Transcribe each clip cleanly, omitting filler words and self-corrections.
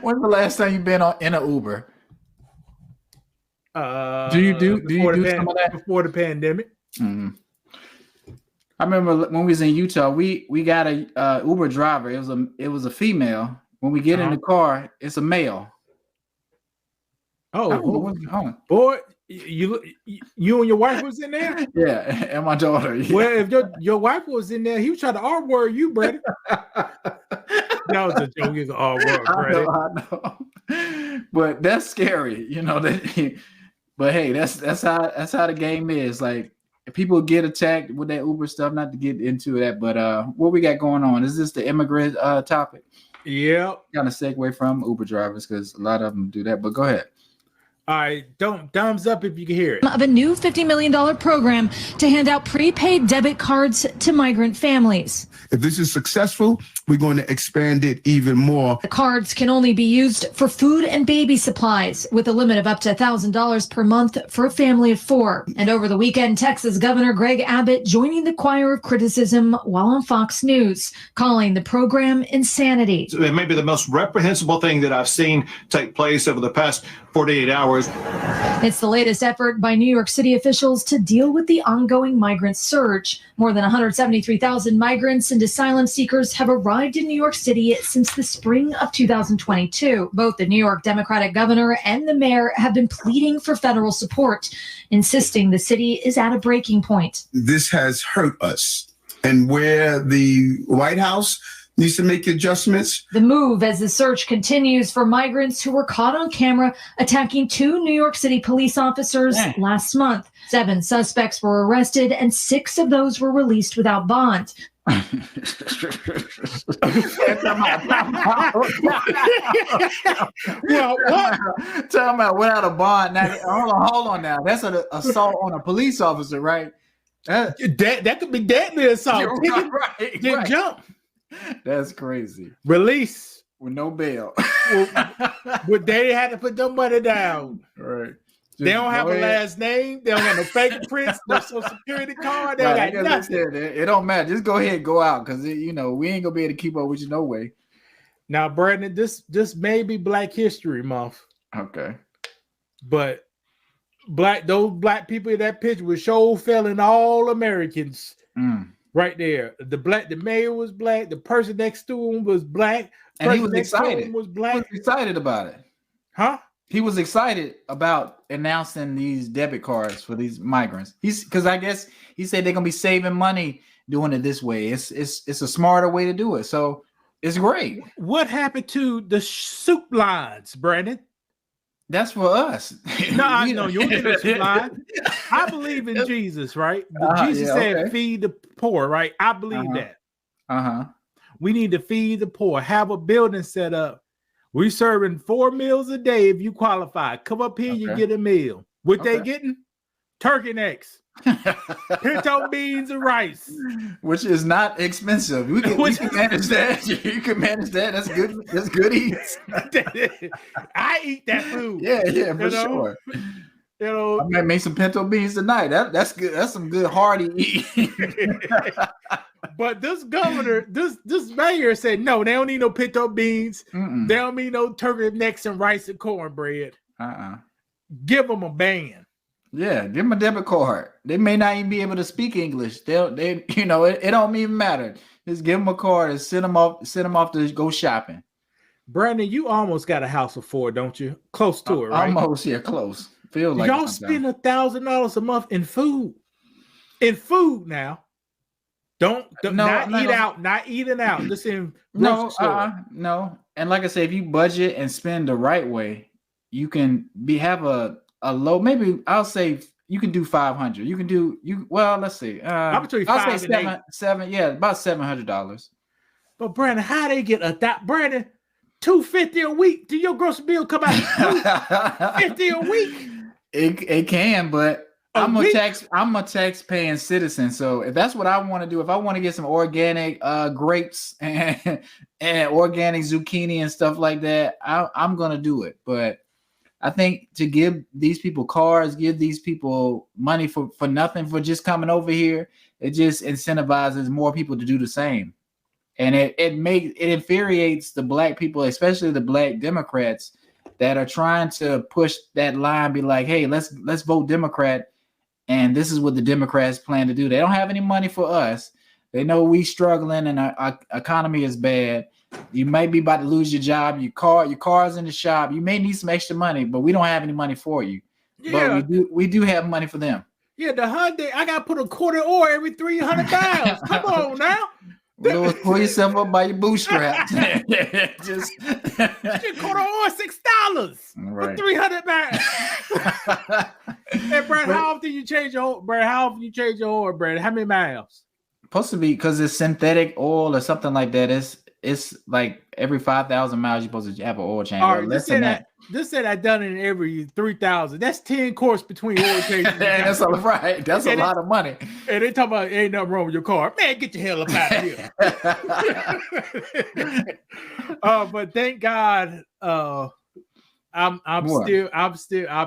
When's the last time you've been in an Uber? Do you do some of that before the pandemic? Mm-hmm. I remember when we was in Utah, we got a Uber driver. It was a female. When we get in the car, it's a male. Oh, boy, you and your wife was in there? Yeah, and my daughter. Yeah. Well, if your wife was in there, he was trying to R-word you, Brady. That was a joke. He's an R-word, Brady. I know. But that's scary, you know. But hey, that's how the game is. Like, if people get attacked with that Uber stuff, not to get into that, but what we got going on? Is this the immigrant topic? Yeah. Kind of segue from Uber drivers because a lot of them do that. But go ahead. All right, thumbs up if you can hear it. Of a new $50 million program to hand out prepaid debit cards to migrant families. If this is successful, we're going to expand it even more. The cards can only be used for food and baby supplies with a limit of up to $1,000 per month for a family of 4. And over the weekend, Texas Governor Greg Abbott joining the choir of criticism while on Fox News, calling the program insanity. It may be the most reprehensible thing that I've seen take place over the past 48 hours. It's the latest effort by New York City officials to deal with the ongoing migrant surge. More than 173,000 migrants and asylum seekers have arrived in New York City since the spring of 2022. Both the New York Democratic governor and the mayor have been pleading for federal support, insisting the city is at a breaking point. This has hurt us. And where the White House needs to make adjustments. The move as the search continues for migrants who were caught on camera attacking 2 New York City police officers last month. 7 suspects were arrested and 6 of those were released without bond. Well, what? Talking about without a bond. Now, hold on now. That's an assault on a police officer, right? That could be deadly assault. Right. Jump. That's crazy. Release with no bail. But they had to put their money down. Right. They don't have a last name. They don't have no fingerprints, no social security card. They got nothing. It don't matter. Just go ahead and go out because we ain't gonna be able to keep up with you no way. Now, Brandon, this may be Black History Month. Okay. But those black people in that picture were sure failing all Americans. Right there. The mayor was black. The person next to him was black. And he was excited. He was excited about it. Huh? He was excited about announcing these debit cards for these migrants. Because I guess he said they're gonna be saving money doing it this way. It's a smarter way to do it. So it's great. What happened to the soup lines, Brandon? That's for us. No, I know you're the soup line. I believe in Jesus, right? Jesus said, "Feed the poor," right? I believe that. We need to feed the poor. Have a building set up. We serving 4 meals a day if you qualify. Come up here, you get a meal. What they getting? Turkey necks, pinto beans, and rice, which is not expensive. We can manage that. You can manage that. That's good. That's good eats. I eat that food. Yeah, for sure. I might make some pinto beans tonight. That's good. That's some good hearty eating. But this governor, this mayor said no. They don't need no pinto beans. They don't need no turkey necks and rice and cornbread. Give them a ban. Yeah, give them a debit card. They may not even be able to speak English. It don't even matter. Just give them a card and send them off to go shopping. Brandon, you almost got a house of 4, don't you? Close to it, right? Almost, close. Feel like y'all spend $1,000 a month in food. In food now. Not eating out. Just in no. And like I said, if you budget and spend the right way, you can have a low. Maybe I'll say you can do 500. You can do Well, let's see. I'm between 5 and 7. Yeah, about $700. But Brandon, how they get Brandon? $250 a week. Do your grocery bill come out $250 a week? It can, but I'm a tax paying citizen. So if that's what I want to do, if I want to get some organic grapes and organic zucchini and stuff like that, I'm gonna do it. But I think to give these people cars, give these people money for nothing for just coming over here, it just incentivizes more people to do the same. And it infuriates the black people, especially the black Democrats that are trying to push that line, be like, hey, let's vote Democrat. And this is what the Democrats plan to do. They don't have any money for us. They know we struggling and our economy is bad. You might be about to lose your job. Your car's in the shop. You may need some extra money, but we don't have any money for you. Yeah. But we do have money for them. Yeah, the Hyundai, I got to put a quarter oil every 300 miles. Come on now. Louis, pull yourself up by your bootstraps. Just quarter oil $6 for 300 miles. Hey, Brad, how often you change your oil, Brad? How many miles? Supposed to be, because it's synthetic oil or something like that. It's like every 5,000 miles you're supposed to have an oil change. All right, less than that. This said I done it every 3,000. That's 10 course between oil changes. That's all right. That's a lot of money. And they talk about ain't nothing wrong with your car. Man, get your hell up out of here. But thank God, I'm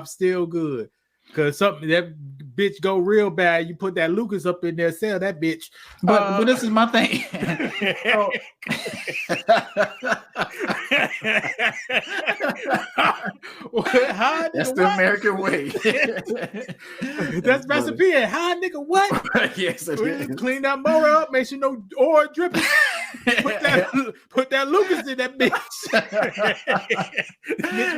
still good. Cause something that bitch go real bad. You put that Lucas up in there, sell that bitch. But this is my thing. That's the American way. That's recipe. Hi, nigga, what? Yes, it is. Clean that motor up. Make sure no oil dripping. Put that Lucas in that bitch.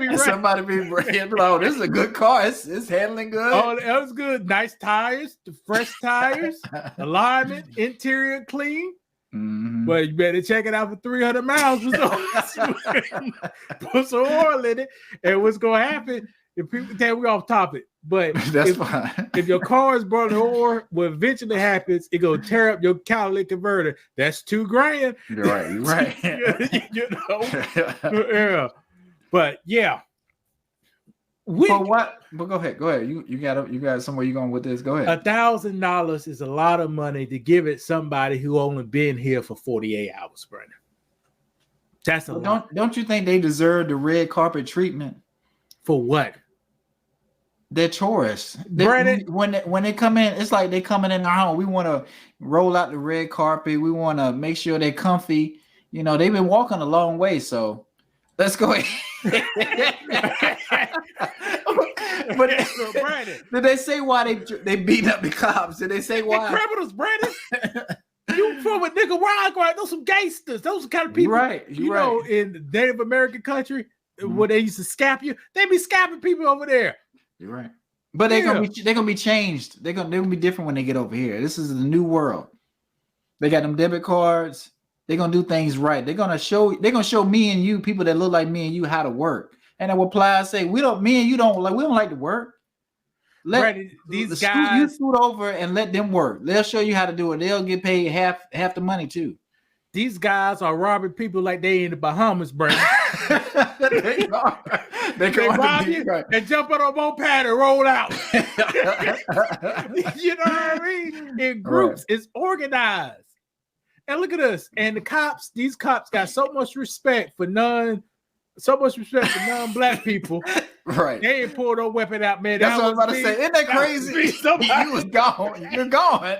Right. Somebody be like, oh, this is a good car. It's handling good. Oh, that was good. Nice tires, the fresh tires, alignment, interior clean. Mm-hmm. But you better check it out for 300 miles. Put some oil in it. And what's going to happen, if people tell we off topic, but that's fine. If your car is burning oil, what eventually happens, it go tear up your catalytic converter. That's $2,000. You're right. You know? Yeah. But yeah. But go ahead. You got somewhere you going with this. Go ahead. $1,000 is a lot of money to give it somebody who only been here for 48 hours, Brandon. That's a lot. Don't you think they deserve the red carpet treatment? For what? They're tourists. Brandon, when they come in, it's like they coming in our home. We want to roll out the red carpet. We want to make sure they're comfy. You know, they've been walking a long way, so let's go ahead. But did they say why they beat up the cops? Did they say why? The criminals, Brandon. You from a Nicaragua? Those some gangsters. Those the kind of people. You know, in Native American country, where they used to scalp you, they be scalping people over there. You're right. But they're gonna be changed. They're gonna be different when they get over here. This is the new world. They got them debit cards. They're gonna do things right. They're gonna show me and you, people that look like me and you, how to work. And then what Plies say, we don't like to work. These guys, you scoot over and let them work. They'll show you how to do it. They'll get paid half the money too. These guys are robbing people like they in the Bahamas, Brandon. They are. They rob you and jump on a moped and roll out. You know what I mean? In groups, it's organized. And look at us. And these cops got so much respect for non-black people. Right. They ain't pulled no weapon out, man. That's what I was about to say. Isn't that crazy? You was gone. You're gone.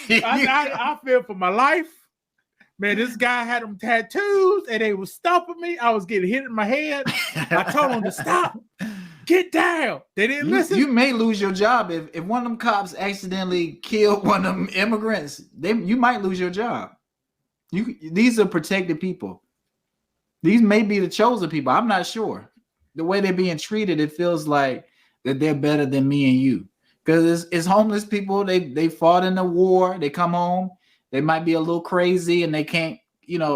I feel for my life. Man, this guy had them tattoos and they was stopping me. I was getting hit in my head. I told them to stop. Get down. They didn't listen. You may lose your job if one of them cops accidentally killed one of them immigrants. You might lose your job. These are protected people. These may be the chosen people. I'm not sure. The way they're being treated, it feels like that they're better than me and you. Because it's homeless people. They fought in the war. They come home. They might be a little crazy and they can't,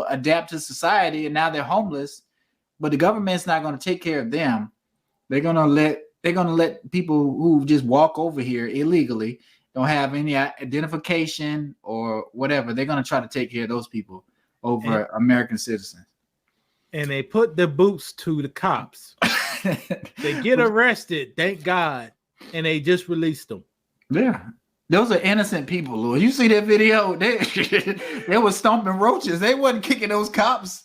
adapt to society. And now they're homeless. But the government's not going to take care of them. They're gonna let people who just walk over here illegally, don't have any identification or whatever. They're gonna try to take care of those people over American citizens. And they put the boots to the cops. They get arrested, thank God, and they just released them. Yeah, those are innocent people, Louis. You see that video? They were stomping roaches. They wasn't kicking those cops.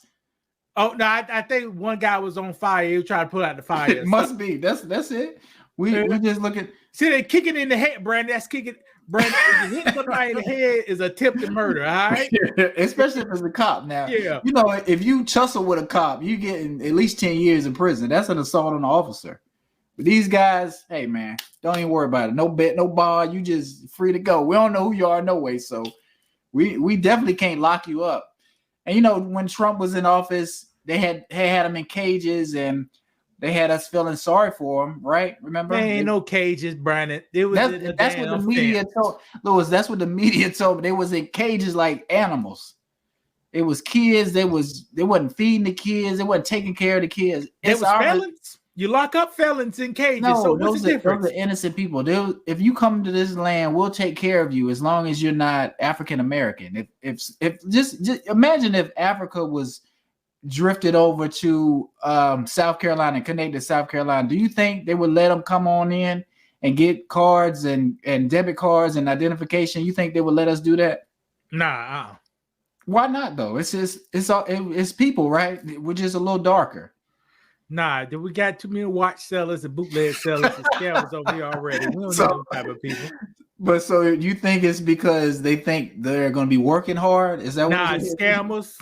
Oh no! I think one guy was on fire. He was trying to put out the fire. It must be. That's it. We just look at. See, they kicking in the head, Brandon. That's kicking. Brandon, if you hit somebody in the head is attempted murder, all right? Especially if it's a cop. Now, yeah. You know, if you tussle with a cop, you getting at least 10 years in prison. That's an assault on the officer. But these guys, hey man, don't even worry about it. No bet, no bar. You just free to go. We don't know who you are, no way. So we definitely can't lock you up. And you know, when Trump was in office, they had him in cages, and they had us feeling sorry for him, right? Remember? There ain't no cages, Brandon. That's what the media told Lewis. That's what the media told me. They was in cages like animals. It was kids. They wasn't feeding the kids. They wasn't taking care of the kids. It was felons. You lock up felons in cages. No, so what's the difference? Those are innocent people. If you come to this land, we'll take care of you as long as you're not African American. If just imagine if Africa was drifted over to South Carolina, connected to South Carolina, do you think they would let them come on in and get cards and debit cards and identification? You think they would let us do that? Nah. Why not though? It's people, right? We're just a little darker. Nah, we got too many watch sellers and bootleg sellers and scammers over here already. We don't know those type of people. But so you think it's because they think they're going to be working hard? Is that what it is? Scammers?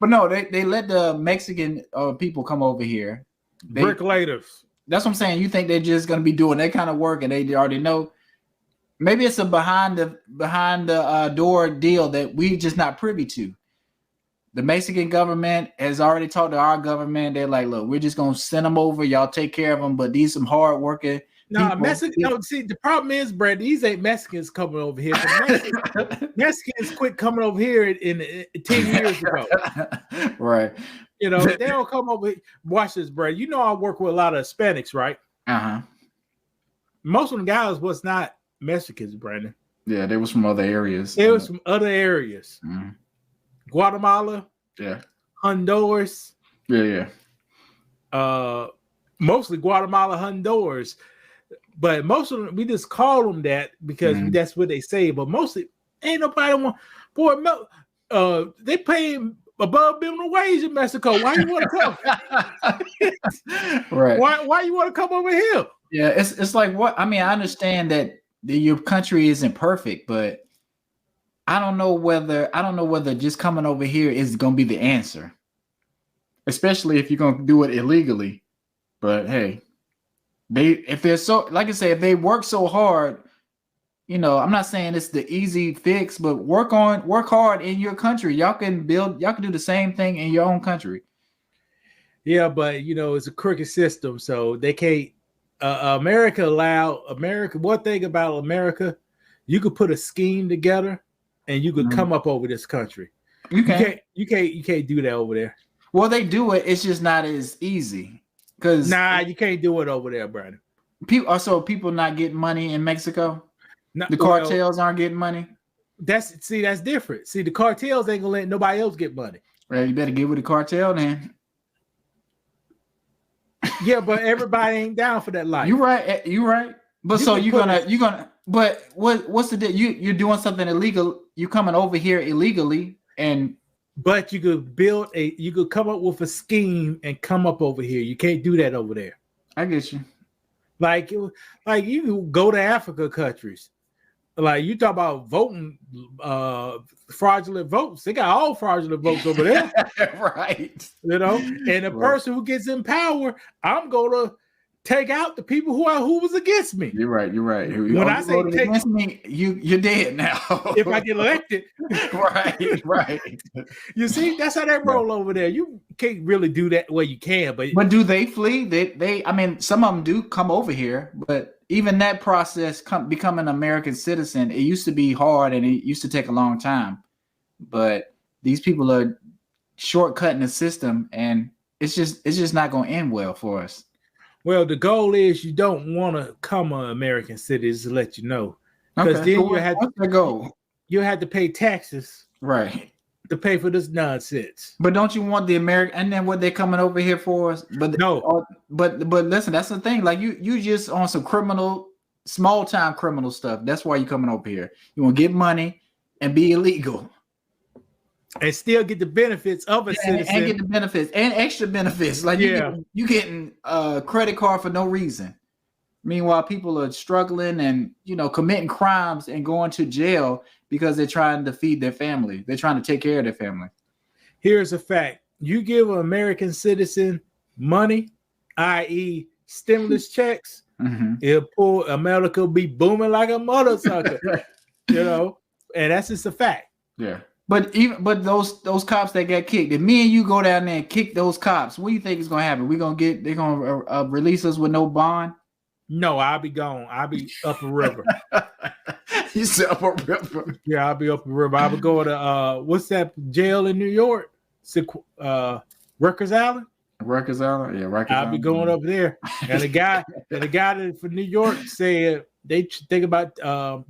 But no, they let the Mexican people come over here. Bricklayers. That's what I'm saying. You think they're just going to be doing that kind of work, and they already know? Maybe it's a behind the door deal that we just not privy to. The Mexican government has already talked to our government. They're like, look, we're just going to send them over. Y'all take care of them, but these some hard working. See, the problem is, Brad, these ain't Mexicans coming over here. Mexicans quit coming over here in 10 years ago. Right. You know, they don't come over here. Watch this, Brad. You know I work with a lot of Hispanics, right? Uh-huh. Most of them guys was not Mexicans, Brandon. Yeah, they was from other areas. They was from other areas. Mm-hmm. Guatemala. Yeah. Honduras. Yeah. Mostly Guatemala, Honduras. But most of them, we just call them that because that's what they say. But mostly, ain't nobody want. Boy, they pay above minimum wage in Mexico. Why you want to come? Right. Why you want to come over here? Yeah, it's like what I mean. I understand that your country isn't perfect, but I don't know whether just coming over here is going to be the answer, especially if you're going to do it illegally. But hey. If they work so hard, you know, I'm not saying it's the easy fix, but work hard in your country. Y'all can do the same thing in your own country. Yeah, but you know, it's a crooked system, so they can't. America. One thing about America, you could put a scheme together, and you could come up over this country. You can't do that over there. Well, they do it. It's just not as easy. You can't do it over there, Brandon. People not getting money in Mexico. The cartels aren't getting money. That's different. See, the cartels ain't gonna let nobody else get money. Well, you better get with the cartel then. Yeah, but everybody ain't down for that life. You're right. But you're gonna. But what's the deal? You're doing something illegal. You're coming over here illegally, but you could come up with a scheme and come up over here. You can't do that over there. I get you. Like you go to Africa countries. Like you talk about voting, fraudulent votes. They got all fraudulent votes over there. Right. You know, and the person who gets in power, I'm gonna take out the people who was against me. You're right. When I say take against me, you're dead now. If I get elected. Right. You see, that's how they roll over there. You can't really do that. Well, you can, but do they flee? I mean, some of them do come over here, but even that process, becoming an American citizen, it used to be hard and it used to take a long time. But these people are shortcutting the system, and it's just not going to end well for us. Well, the goal is you don't want to come an American citizen, to let you know. Because then you have to pay taxes. Right. To pay for this nonsense. But don't you want the American, and then what they're coming over here for? No. But listen, that's the thing. Like you just on some small time criminal stuff. That's why you're coming over here. You want to get money and be illegal. And still get the benefits of a citizen. And get the benefits and extra benefits. Like you getting a credit card for no reason. Meanwhile, people are struggling and, you know, committing crimes and going to jail because they're trying to feed their family. They're trying to take care of their family. Here's a fact. You give an American citizen money, i.e. stimulus checks, America will be booming like a motherfucker, you know, and that's just a fact. Yeah. But those cops that got kicked, if me and you go down there and kick those cops, what do you think is going to happen? They're going to release us with no bond? No, I'll be gone. I'll be up a river. You said up a river? Yeah, I'll be up a river. I would go to what's that jail in New York? Rikers Island. Rikers Island, yeah. Rikers I'll be going up there. And the guy from New York said they think about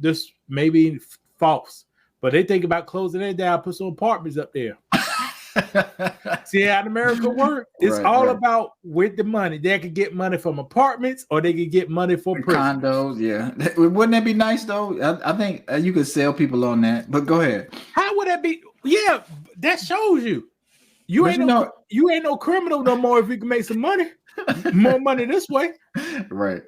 this maybe false, but they think about closing it down, put some apartments up there. See how America works? It's all about with the money. They can get money from apartments or they can get money for condos. Yeah. Wouldn't that be nice though? I think you could sell people on that, but go ahead. How would that be? Yeah, that shows you. You ain't no criminal no more if you can make some money. More money this way. Right.